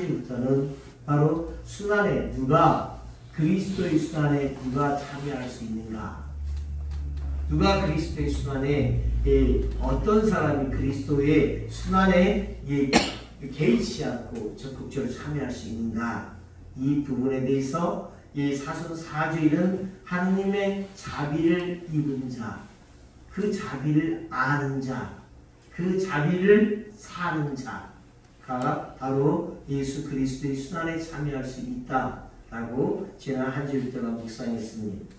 부터는 바로 순환에 누가 그리스도의 순환에 누가 참여할 수 있는가? 누가 그리스도의 순환에 어떤 사람이 그리스도의 순환에 개의치 않고 적극적으로 참여할 수 있는가? 이 부분에 대해서 이 사순사주일은 하느님의 자비를 입은 자, 그 자비를 아는 자, 그 자비를 사는 자가 바로 예수 그리스도의 순환에 참여할 수 있다라고 지난 한 주일 동안 묵상했습니다.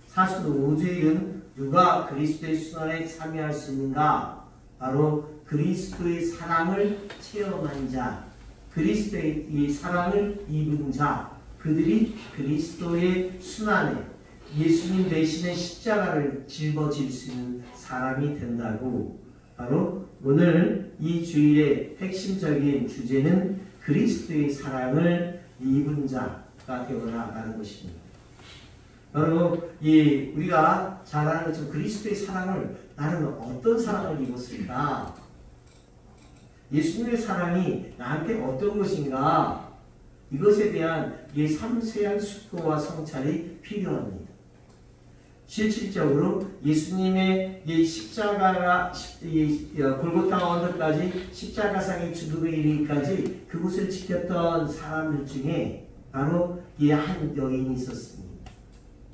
사순오주일은 누가 그리스도의 순환에 참여할 수 있는가? 바로 그리스도의 사랑을 체험한 자, 그리스도의 이 사랑을 입은 자, 그들이 그리스도의 순환에 예수님 대신에 십자가를 짊어질 수 있는 사람이 된다고, 바로 오늘 이 주일의 핵심적인 주제는 그리스도의 사랑을 입은 자가 되어나가는 것입니다. 바로 우리가 잘 아는 것처럼 그리스도의 사랑을 나는 어떤 사랑을 입었을까? 예수님의 사랑이 나한테 어떤 것인가? 이것에 대한 섬세한 숙고와 성찰이 필요합니다. 실질적으로 예수님의 십자가가 골고타 언덕까지 십자가상의 죽음에 이르기까지 그곳을 지켰던 사람들 중에 바로 한 여인이 있었습니다.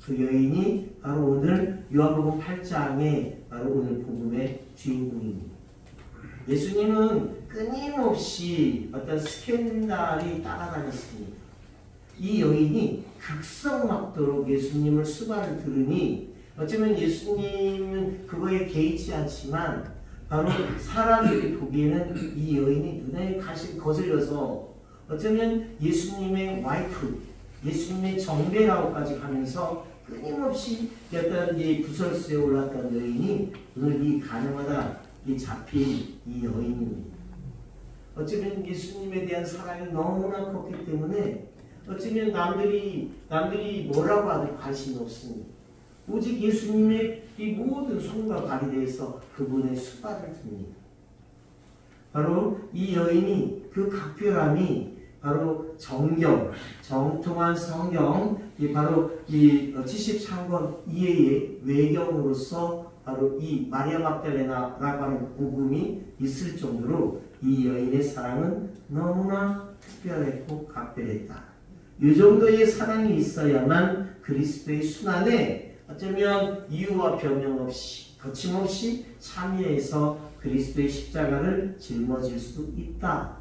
그 여인이 바로 오늘 요한복음 8장에 바로 오늘 복음의 주인공입니다. 예수님은 끊임없이 어떤 스캔들이 따라다녔습니다. 이 여인이 극성막도록 예수님을 수발을 들으니 어쩌면 예수님은 그거에 개의치 않지만 바로 사람들이 보기에는 이 여인이 눈에 거슬려서 어쩌면 예수님의 와이프, 예수님의 정배라고까지 하면서 끊임없이 어떤 구설수에 올랐던 여인이 오늘 이 가늠하다 잡힌 이 여인입니다. 어쩌면 예수님에 대한 사랑이 너무나 컸기 때문에 어쩌면 남들이 뭐라고 하든 관심이 없습니다. 오직 예수님의 이 모든 손과 발이 대해서 그분의 수발을 듭니다. 바로 이 여인이 그 각별함이 바로 정경, 정통한 성경, 바로 이 73권 이해의 외경으로서 바로 이 마리아 막달레나라고 하는 복음이 있을 정도로 이 여인의 사랑은 너무나 특별했고 각별했다. 이 정도의 사랑이 있어야만 그리스도의 순환에 어쩌면 이유와 변명 없이 거침없이 참여해서 그리스도의 십자가를 짊어질 수 있다.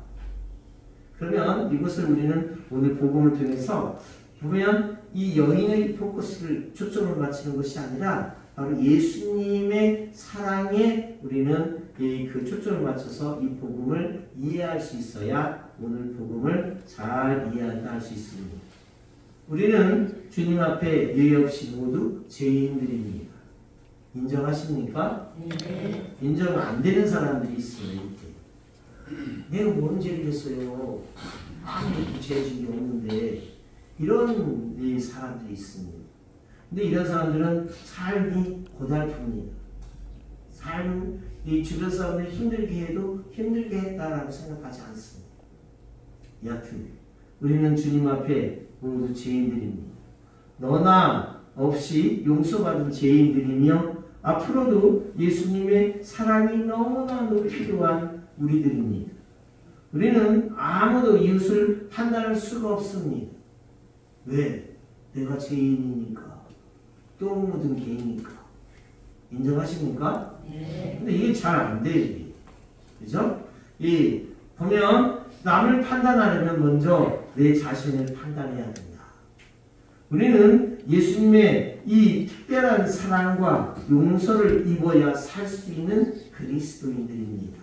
그러면 이것을 우리는 오늘 복음을 통해서 보면 이 여인의 포커스를 초점을 맞추는 것이 아니라 바로 예수님의 사랑에 우리는 그 초점을 맞춰서 이 복음을 이해할 수 있어야 오늘 복음을 잘 이해할 수 있습니다. 우리는 주님 앞에 예의 없이 모두 죄인들입니다. 인정하십니까? 네. 인정 안 되는 사람들이 있어요. 이렇게. 내가 뭔 죄를 했어요? 아무것도 죄 진 게 없는데 이런 사람들이 있습니다. 근데 이런 사람들은 삶이 고달픕니다. 이 주변 사람들이 힘들게 해도 힘들게 했다라고 생각하지 않습니다. 여하튼 우리는 주님 앞에 모두 죄인들입니다. 너나 없이 용서받은 죄인들이며 앞으로도 예수님의 사랑이 너무나도 필요한 우리들입니다. 우리는 아무도 이웃을 판단할 수가 없습니다. 왜? 내가 죄인이니까. 똥 묻은 개이니까. 인정하십니까? 네. 근데 이게 잘 안 돼요. 그죠? 보면 남을 판단하려면 먼저 내 자신을 판단해야 된다. 우리는 예수님의 이 특별한 사랑과 용서를 입어야 살 수 있는 그리스도인들입니다.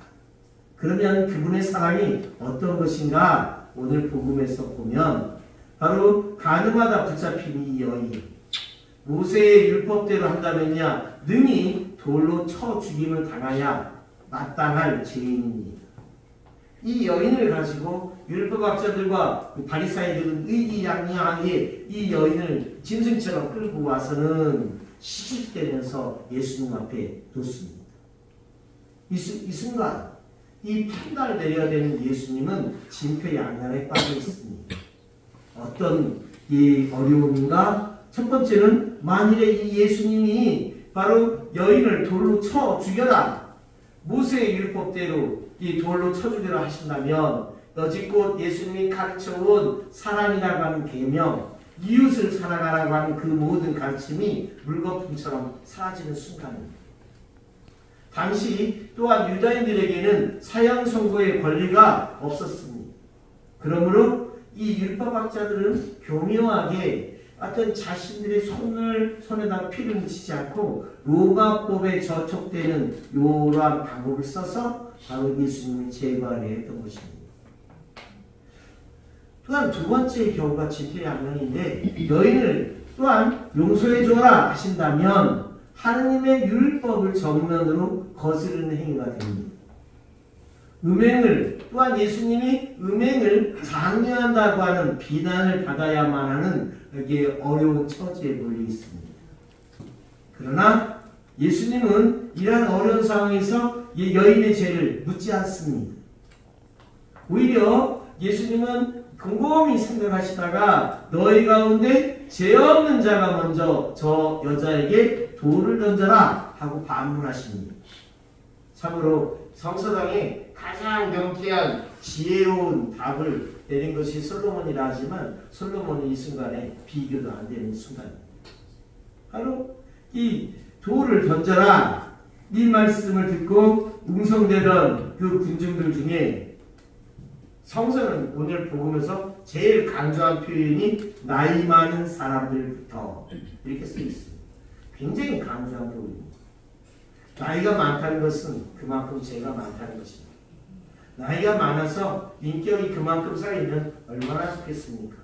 그러면 그분의 사랑이 어떤 것인가? 오늘 복음에서 보면 바로 가늠하다 붙잡힌 이 여인, 모세의 율법대로 한다면야 능히 돌로 쳐 죽임을 당하야 마땅할 죄인입니다. 이 여인을 가지고 율법학자들과 바리사이들은 의기양양하게 이 여인을 짐승처럼 끌고 와서는 시집되면서 예수님 앞에 뒀습니다. 이 순간 이 판단을 내려야 되는 예수님은 진퇴양난에 빠져 있습니다. 어떤 이 어려움인가? 첫 번째는 만일에 이 예수님이 바로 여인을 돌로 쳐 죽여라, 모세의 율법대로 이 돌로 쳐 죽여라 하신다면 여지껏 예수님이 가르쳐온 사랑이라고 하는 계명, 이웃을 사랑하라고 하는 그 모든 가르침이 물거품처럼 사라지는 순간입니다. 당시 또한 유다인들에게는 사형 선고의 권리가 없었습니다. 그러므로 이 율법학자들은 교묘하게 어떤 자신들의 손에다 피를 묻히지 않고 로마법에 저촉되는 이러한 방법을 써서 바로 예수님을 제거하려 했던 것입니다. 또한 두 번째 경우가 진퇴양난인데, 여인을 또한 용서해줘라 하신다면 하느님의 율법을 정면으로 거스르는 행위가 됩니다. 음행을, 또한 예수님이 음행을 장려한다고 하는 비난을 받아야만 하는 여기에 어려운 처지에 몰려 있습니다. 그러나 예수님은 이러한 어려운 상황에서 이 여인의 죄를 묻지 않습니다. 오히려 예수님은 곰곰이 생각하시다가 너희 가운데 죄 없는 자가 먼저 저 여자에게 돌을 던져라 하고 반문하십니다. 참으로 성서당에 가장 명쾌한 지혜로운 답을 내린 것이 솔로몬이라 하지만 솔로몬이 이 순간에 비교도 안 되는 순간입니다. 바로 이 돌을 던져라, 이 말씀을 듣고 웅성대던 그 군중들 중에 성서는 오늘 복음에서 제일 강조한 표현이 나이 많은 사람들부터 이렇게 쓰여 있습니다. 굉장히 강조한 부분입니다. 나이가 많다는 것은 그만큼 죄가 많다는 것입니다. 나이가 많아서 인격이 그만큼 쌓이면 얼마나 좋겠습니까?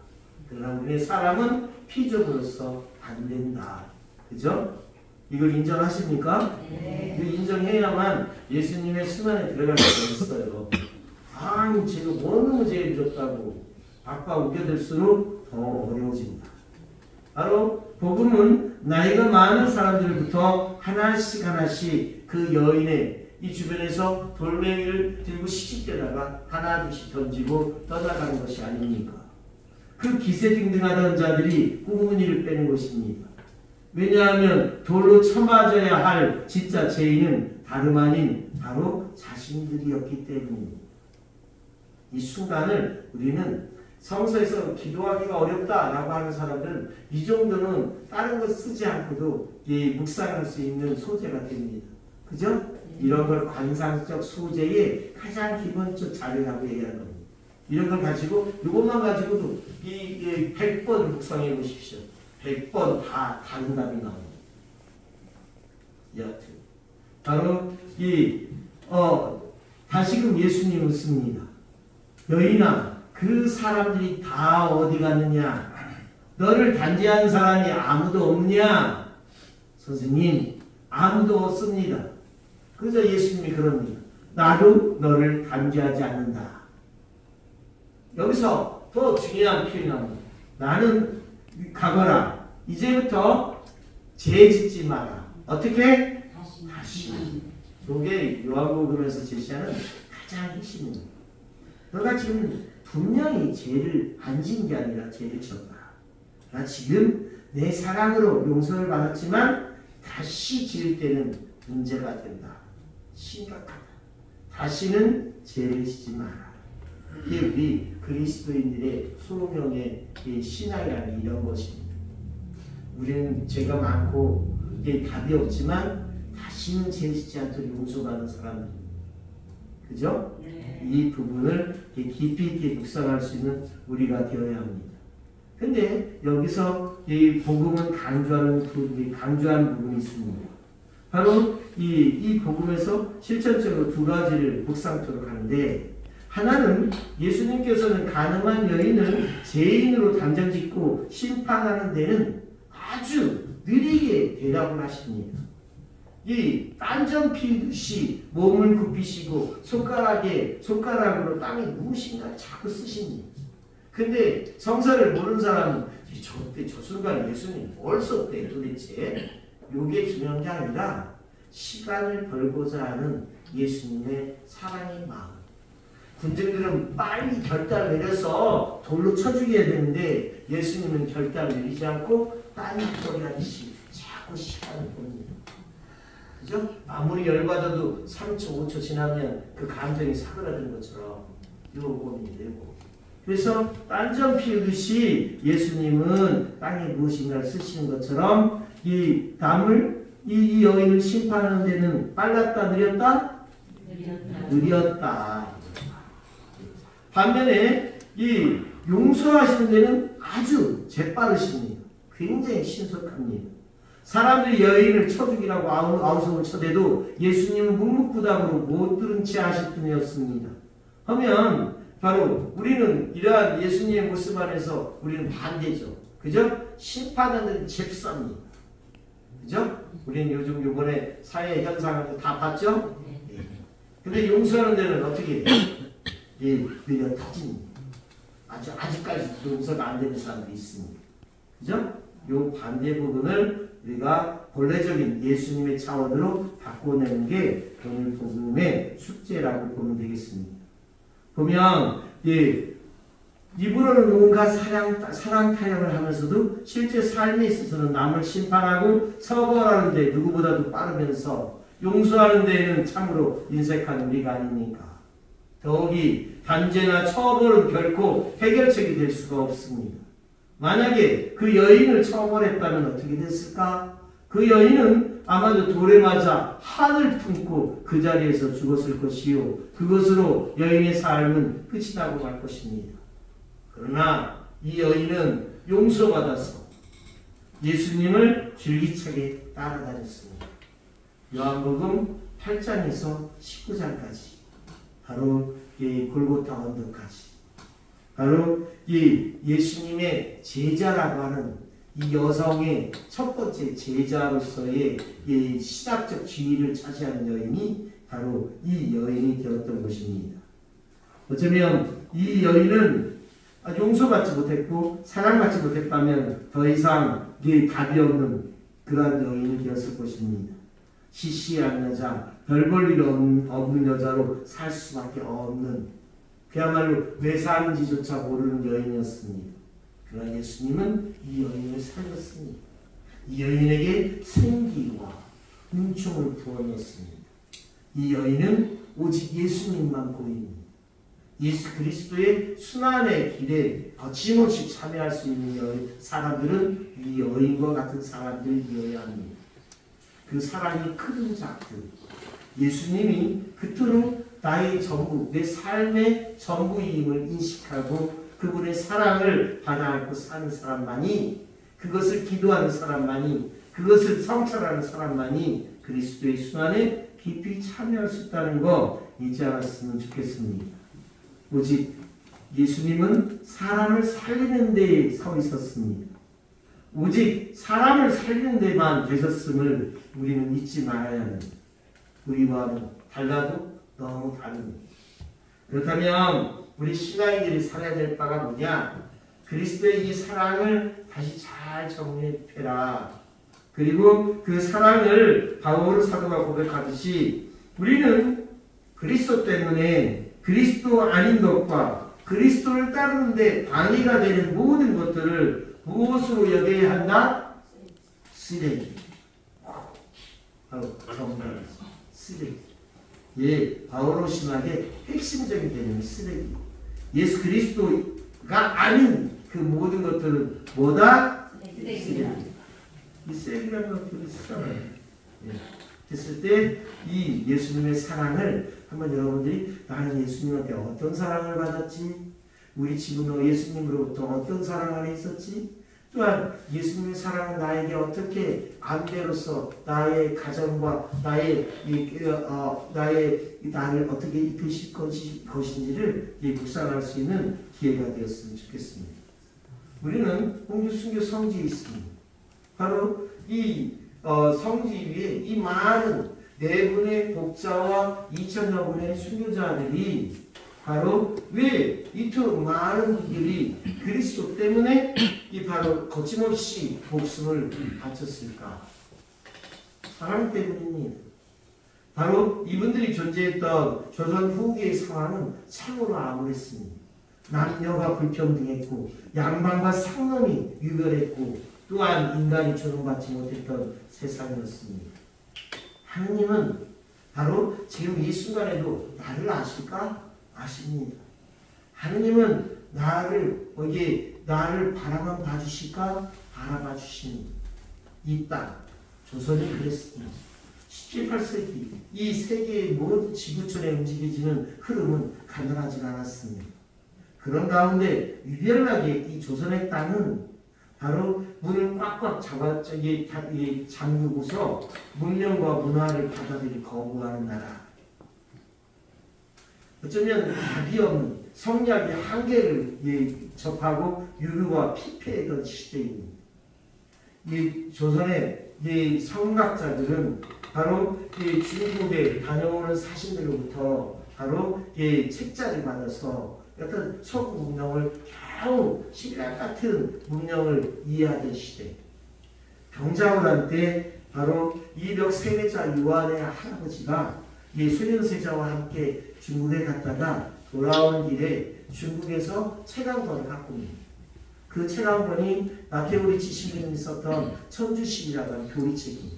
그러나 우리의 사람은 피조물로서 안 된다. 그죠? 이걸 인정하십니까? 네. 이걸 인정해야만 예수님의 수만에 들어갈 수가 있어요. 아니, 제가 너무 죄를 졌다고 아까 웃겨들수록 더 어려워집니다. 바로 복음은 나이가 많은 사람들부터 하나씩 하나씩 그 여인의 이 주변에서 돌멩이를 들고 시집대다가 하나둘씩 던지고 떠나가는 것이 아닙니까? 그 기세등등하던 자들이 꽁무니를 빼는 것입니다. 왜냐하면 돌로 쳐맞아야 할 진짜 죄인은 다름 아닌 바로 자신들이었기 때문입니다. 이 순간을 우리는 성서에서 기도하기가 어렵다라고 하는 사람들은 이 정도는 다른 것 쓰지 않고도 묵상할 수 있는 소재가 됩니다. 그죠? 이런 걸 관상적 소재의 가장 기본적 자료라고 얘기하는 겁니다. 이런 걸 가지고, 이것만 가지고도 100번 묵상해 보십시오. 100번 다 다른 답이 나옵니다. 여하튼 바로 다시금 예수님은 씁니다. 여인아, 그 사람들이 다 어디 갔느냐? 너를 단죄하는 사람이 아무도 없느냐? 선생님, 아무도 없습니다. 그저 예수님이 그럽니다. 나도 너를 단죄하지 않는다. 여기서 더 중요한 표현이 나옵니다. 나는 가거라. 이제부터 죄 짓지 마라. 어떻게? 다시. 이게 요한복음에서 제시하는 가장 핵심입니다. 너가 지금 분명히 죄를 안 지은 게 아니라 죄를 지었다. 나 지금 내 사랑으로 용서를 받았지만 다시 지을 때는 문제가 된다. 심각하다. 다시는 죄를 짓지 마라. 이게 우리 그리스도인들의 소명의 신앙이라는 이런 것입니다. 우리는 죄가 많고 답이 없지만 다시는 죄 짓지 않도록 용서받는 사람들입니다. 그죠? 네. 이 부분을 깊이 있게 묵상할 수 있는 우리가 되어야 합니다. 근데 여기서 이 복음은 강조한 부분이 있습니다. 바로 이 복음에서 실천적으로 두 가지를 묵상토록 하는데, 하나는 예수님께서는 가늠한 여인을 죄인으로 단정짓고 심판하는 데는 아주 느리게 대답을 하십니다. 이 딴전 피듯이 몸을 굽히시고 손가락으로 땅에 무엇인가 자꾸 쓰십니다. 근데 성서를 모르는 사람은 저 순간 예수님 뭘 썼대 도대체? 요게 중요한 게 아니라 시간을 벌고자 하는 예수님의 사랑의 마음. 군중들은 빨리 결단을 내려서 돌로 쳐 죽여야 되는데 예수님은 결단을 내리지 않고 딴짓거리 하듯이 자꾸 시간을 봅니다. 그죠? 아무리 열받아도 3초, 5초 지나면 그 감정이 사그라드는 것처럼 요겁이 되고. 그래서 딴전 피우듯이 예수님은 땅에 무엇인가를 쓰시는 것처럼 이 남을 이 여인을 심판하는 데는 빨랐다, 느렸다? 느렸다. 반면에 이 용서하시는 데는 아주 재빠르십니다. 굉장히 신속합니다. 사람들이 여인을 쳐 죽이라고 아우성을 쳐대도 예수님은 묵묵부답으로 못 들은 채 하실 분이었습니다. 하면 바로 우리는 이러한 예수님의 모습 안에서 우리는 반대죠. 그죠? 심판하는 잽쌉니다. 그죠? 우리는 요번에 사회 현상을 다 봤죠? 근데 용서하는 데는 어떻게 해요? 느려 터집니다. 아직까지 용서가 안 되는 사람들이 있습니다. 그죠? 요 반대 부분을 우리가 본래적인 예수님의 차원으로 바꿔내는 게 오늘 복음의 숙제라고 보면 되겠습니다. 보면 입으로는 온갖 사랑 타령을 하면서도 실제 삶에 있어서는 남을 심판하고 처벌하는 데 누구보다도 빠르면서 용서하는 데에는 참으로 인색한 우리가 아닙니까? 더욱이 단죄나 처벌은 결코 해결책이 될 수가 없습니다. 만약에 그 여인을 처벌했다면 어떻게 됐을까? 그 여인은 아마도 돌에 맞아 한을 품고 그 자리에서 죽었을 것이요. 그것으로 여인의 삶은 끝이 나고 말 것입니다. 그러나 이 여인은 용서받아서 예수님을 줄기차게 따라다녔습니다. 요한복음 8장에서 19장까지 바로 이 골고타 언덕까지 바로 이 예수님의 제자라고 하는 이 여성의 첫 번째 제자로서의 이 신학적 지위를 차지하는 여인이 바로 이 여인이 되었던 것입니다. 어쩌면 이 여인은 용서받지 못했고 사랑받지 못했다면 더 이상 답이 없는 그러한 여인이 되었을 것입니다. 시시한 여자, 별 볼 일 없는 여자로 살 수밖에 없는 그야말로 왜 사는지조차 모르는 여인이었습니다. 그러나 예수님은 이 여인을 살렸습니다. 이 여인에게 생기와 은총을 부어넣었습니다. 이 여인은 오직 예수님만 보입니다. 예수 그리스도의 순환의 길에 거침없이 참여할 수 있는 사람들은 이 여인과 같은 사람들이어야 합니다. 그 사랑이 크든 작든 예수님이 그토록 나의 전부, 내 삶의 전부임을 인식하고 그분의 사랑을 받아 안고 사는 사람만이, 그것을 기도하는 사람만이, 그것을 성찰하는 사람만이 그리스도의 순환에 깊이 참여할 수 있다는 거 잊지 않았으면 좋겠습니다. 오직 예수님은 사람을 살리는 데에 서 있었습니다. 오직 사람을 살리는 데만 계셨음을 우리는 잊지 말아야 합니다. 우리와는 달라도 너무 다릅니다. 그렇다면 우리 신앙인들이 살아야 될 바가 뭐냐? 그리스도의 이 사랑을 다시 잘 정립해라. 그리고 그 사랑을 바울 사도가 고백하듯이 우리는 그리스도 때문에 그리스도 아닌 것과 그리스도를 따르는데 방해가 되는 모든 것들을 무엇으로 여겨야 한다? 쓰레기. 바로 정말 쓰레기. 바울로 심하게 핵심적인 개념이 쓰레기. 예수 그리스도가 아닌 그 모든 것들은 뭐다? 쓰레기. 이 쓰레기라는 것들이 쓰잖아요. 됐을 때 이 예수님의 사랑을 한번 여러분들이 나는 예수님한테 어떤 사랑을 받았지? 우리 집은 예수님으로부터 어떤 사랑 안에 있었지? 또한 예수님의 사랑은 나에게 어떻게 안배로서 나의 가정과 나를 어떻게 이끄실 것인지를 묵상할 수 있는 기회가 되었으면 좋겠습니다. 우리는 홍주 순교 성지에 있습니다. 바로 이 성지 위에 이 많은 4분의 복자와 2000여 분의 순교자들이 바로 왜 이토록 많은 분들이 그리스도 때문에 이 바로 거침없이 목숨을 바쳤을까? 사랑 때문입니다. 바로 이분들이 존재했던 조선 후기의 상황은 참으로 암울했습니다. 남녀가 불평등했고 양반과 상놈이 유별했고 또한 인간이 존중받지 못했던 세상이었습니다. 하느님은 바로 지금 이 순간에도 나를 아실까? 아십니다. 하느님은 나를 바라만 봐주실까? 바라봐 주십니다. 이 땅 조선이 그랬습니다. 17, 18세기 이 세계의 모든 지구촌에 움직여지는 흐름은 가능하지 않았습니다. 그런 가운데 유별나게 이 조선의 땅은 바로 문을 꽉꽉 잠그고서 문명과 문화를 받아들이 거부하는 나라. 어쩌면 답이 없는 성리학의 한계를 접하고 유교와 피폐했던 시대입니다. 이 조선의 이 성학자들은 바로 이 중국에 다녀오는 사신들로부터 바로 이 책자를 받아서 어떤 서구 문명을 겨우 신라 같은 문명을 이해하던 시대. 병자호란 때 바로 이벽 세례자 요한의 할아버지가 이 소련세자와 함께 중국에 갔다가 돌아오는 길에 중국에서 책 한 권을 갖고 옵니다. 그 책 한 권이 마테오리치 신부님이 썼던 천주신이라고 하는 교리책입니다.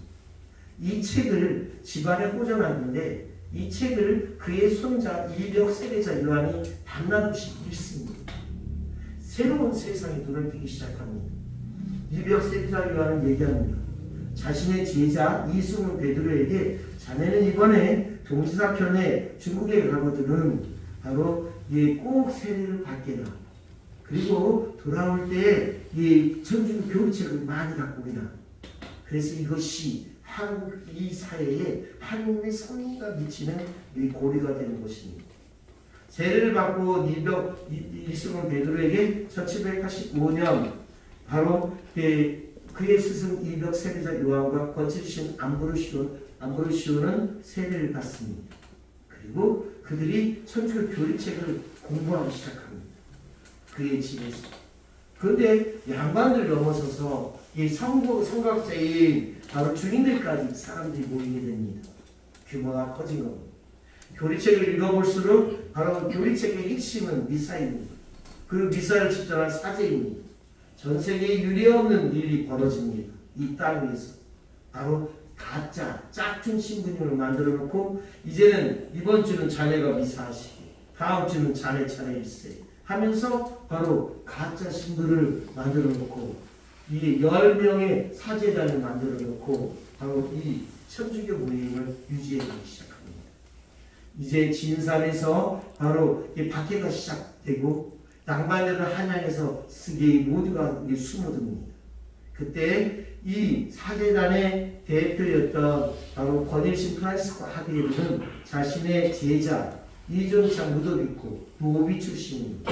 이 책을 집안에 꽂아놨는데 이 책을 그의 손자 이벽 세례자 요한이 밤낮없이 읽습니다. 새로운 세상에 눈을 뜨기 시작합니다. 이벽 세례자 요한은 얘기합니다. 자신의 제자 이승훈 베드로에게 자네는 이번에 동시사편에 중국에 가거든은 바로 꼭 세례를 받게라. 그리고 돌아올 때 이 천주교 교리책을 많이 갖고 오라. 그래서 이것이 한국 이 사회에 하나님의 성의가 미치는 고리가 되는 것입니다. 세례를 받고 이승훈 베드로에게 1785년 바로 그의 스승 이벽 세례자 요한과 거칠신 암브로시오는 세례를 받습니다. 그리고 그들이 천주교 교리책을 공부하기 시작합니다. 그의 집에서. 그런데 양반들 넘어서서 이 성각자인 바로 주인들까지 사람들이 모이게 됩니다. 규모가 커진 겁니다. 교리책을 읽어볼수록 바로 교리책의 핵심은 미사입니다. 그 미사를 집전한 사제입니다. 전 세계에 유례없는 일이 벌어집니다. 이 땅 위에서. 바로 가짜 짝퉁 신부님을 만들어 놓고 이제는 이번 주는 자네가 미사하시기 다음 주는 자네 차례일세 하면서 바로 가짜 신부를 만들어 놓고 이 10명의 사제단을 만들어 놓고 바로 이 천주교 모임을 유지해가기 시작합니다. 이제 진산에서 바로 박해가 시작되고 낭만들은 한양에서 쓰게 모두가 숨어듭니다. 그때 이 사제단의 대표였던 바로 권일신 프란시스코 하비에르는 자신의 제자 이존창 루도비코 노비 출신입니다.